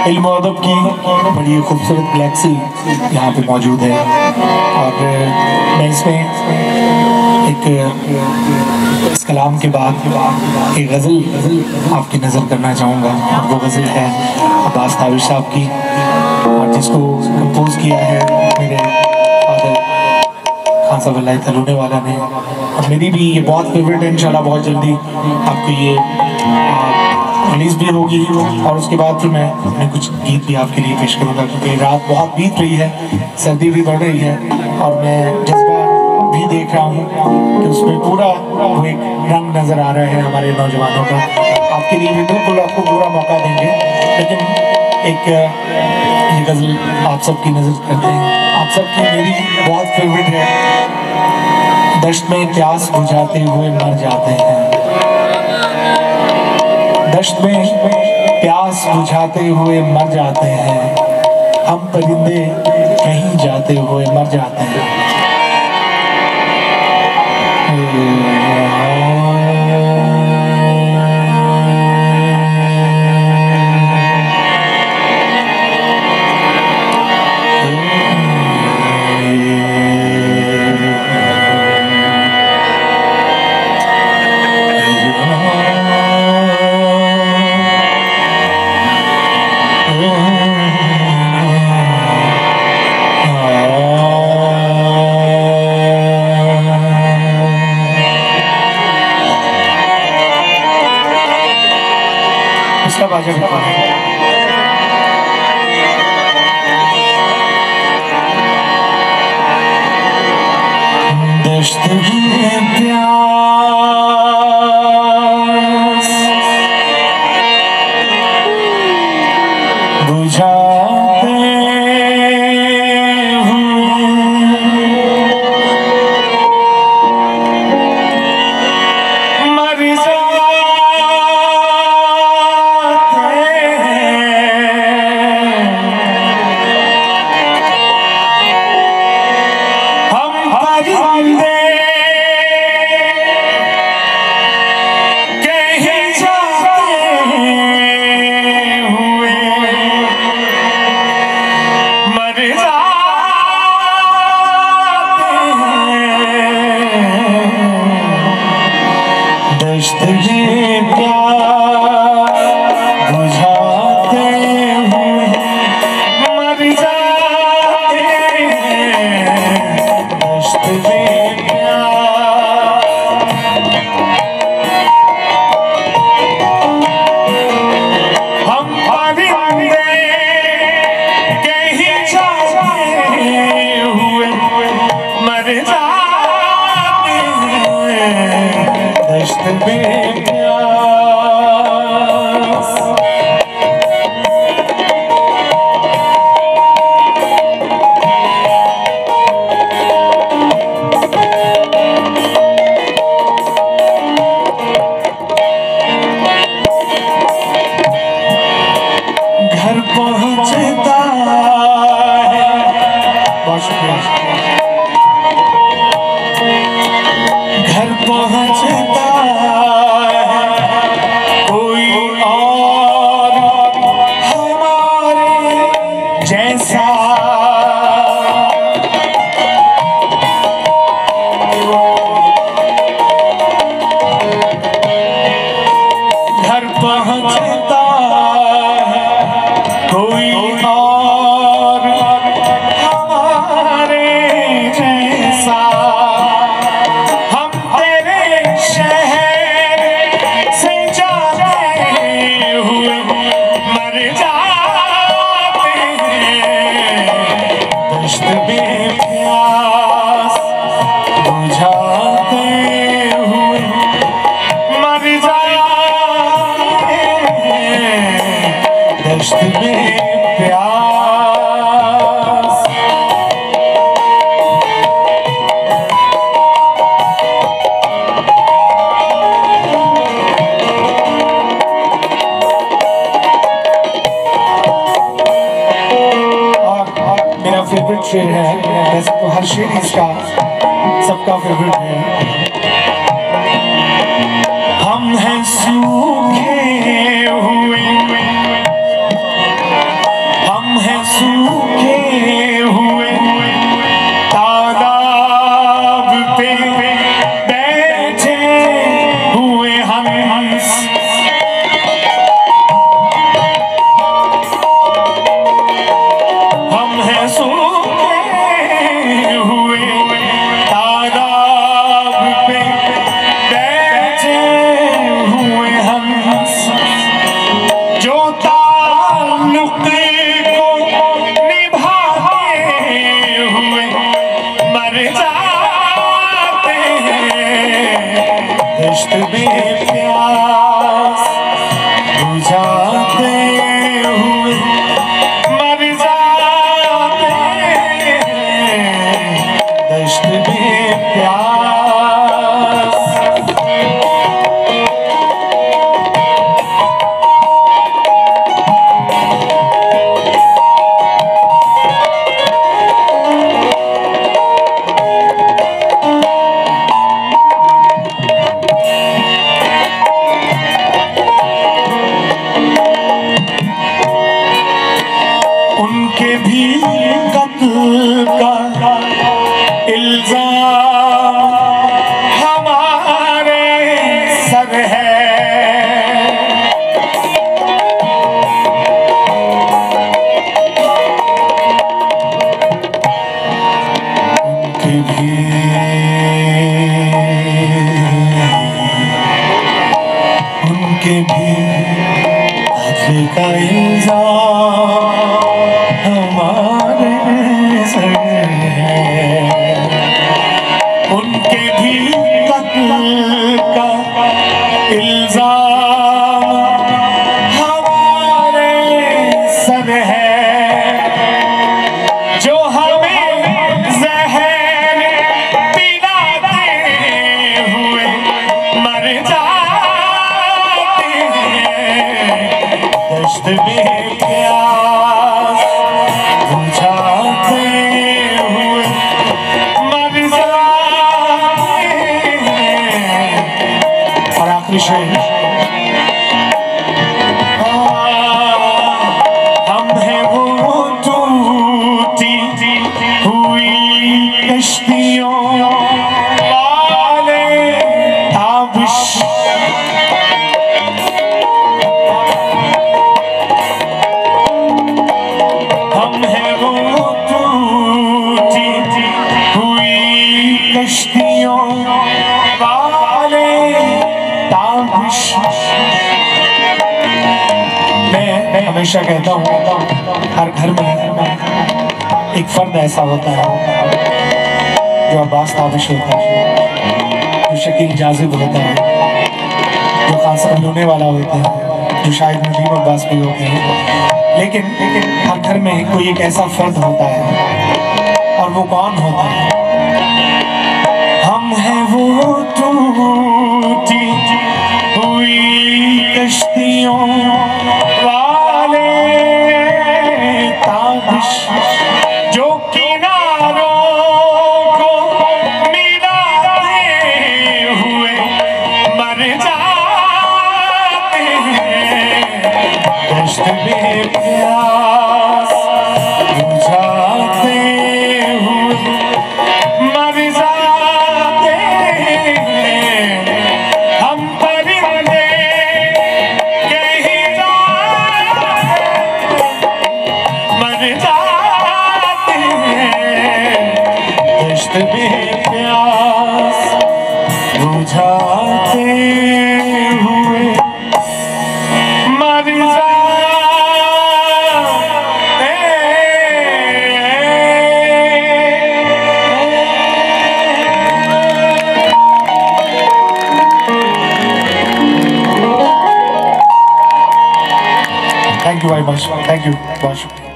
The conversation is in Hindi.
इल्म और अदब की बड़ी खूबसूरत गैलेक्सी यहाँ पे मौजूद है और मैं इसमें इस कलाम के बाद एक गज़ल आपकी नज़र करना चाहूँगा। वो गज़ल है अब्बास ताबिर साहब की और जिसको कंपोज किया है मेरे फादर खान साहब अल्लाह तलूने वाला ने और मेरी भी ये बहुत फेवरेट है। इंशाल्लाह बहुत जल्दी आपको ये रिलीज़ भी होगी और उसके बाद फिर मैं अपने कुछ गीत भी आपके लिए पेश करूँगा क्योंकि रात बहुत बीत रही है, सर्दी भी बढ़ रही है और मैं जज्बा भी देख रहा हूँ कि उसमें पूरा वो एक रंग नज़र आ रहा है हमारे नौजवानों का। आपके लिए भी बिल्कुल आपको पूरा मौका देंगे, लेकिन एक ये गज़ल आप सबकी नज़र करते हैं। आप सबकी मेरी बहुत फेवरेट है। दश्त में प्यास बुझाते हुए मर जाते हैं, दश्त में प्यास बुझाते हुए मर जाते हैं, हम परिंदे कहीं जाते हुए मर जाते हैं। दश्त में प्यास बुझाते हुए मर फेवरेट शेर है, वैसे तो हर शेर इसका सबका फेवरेट है। हम हैं सूखे हुए सूखे हुए तालाब पे बैठे हुए हंस, हम हैं सूखे हुए तालाब पे बैठे हुए हंस, जो ताल्लुक को निभाते हुए मर जाते हैं, दश्त में प्यास बुझाते हुए मर जाते हैं, दश्त में प्यास। उनके भी कत्ल का इल्जाम हमारे सर है, उनके भी कत्ल का इल्जाम हमारे सर है, उनके भी कत्ल का इल्जाम हमारे सर है, जो हमें जहर पिलाते हुए मर जाते हैं, दश्त में प्यास बुझाते हुए मर जाते हैं। और आखिरी शेर, हम हैं वो टूटी हुई कश्तियों वाले ताबिश, हम हैं वो टूटी हुई कश्तियों वाले ताबिश। मैं हमेशा कहता हूँ हर घर में एक फर्द ऐसा होता है जो अब्बास ताबिश होता है, जो शकील जाजिब होता है, जो खासा रोने वाला होता है, जो शायद नदीम अब्बास भी होते हैं, लेकिन हर घर में कोई एक ऐसा फर्द होता है। और वो कौन होता है? हम हैं वो टूटी हुई कश्तियों वाले ताबिश, जो किनारों को मिलाते हुए मर जाते हैं, दश्त में प्यास बुझाते हुए मर जाते हैं, हम परिंदे कहीं मर जाते हैं, दश्त में प्यास बुझाते हुए मर जाते। Thank you very much. Thank you. बहुत शुक्रिया।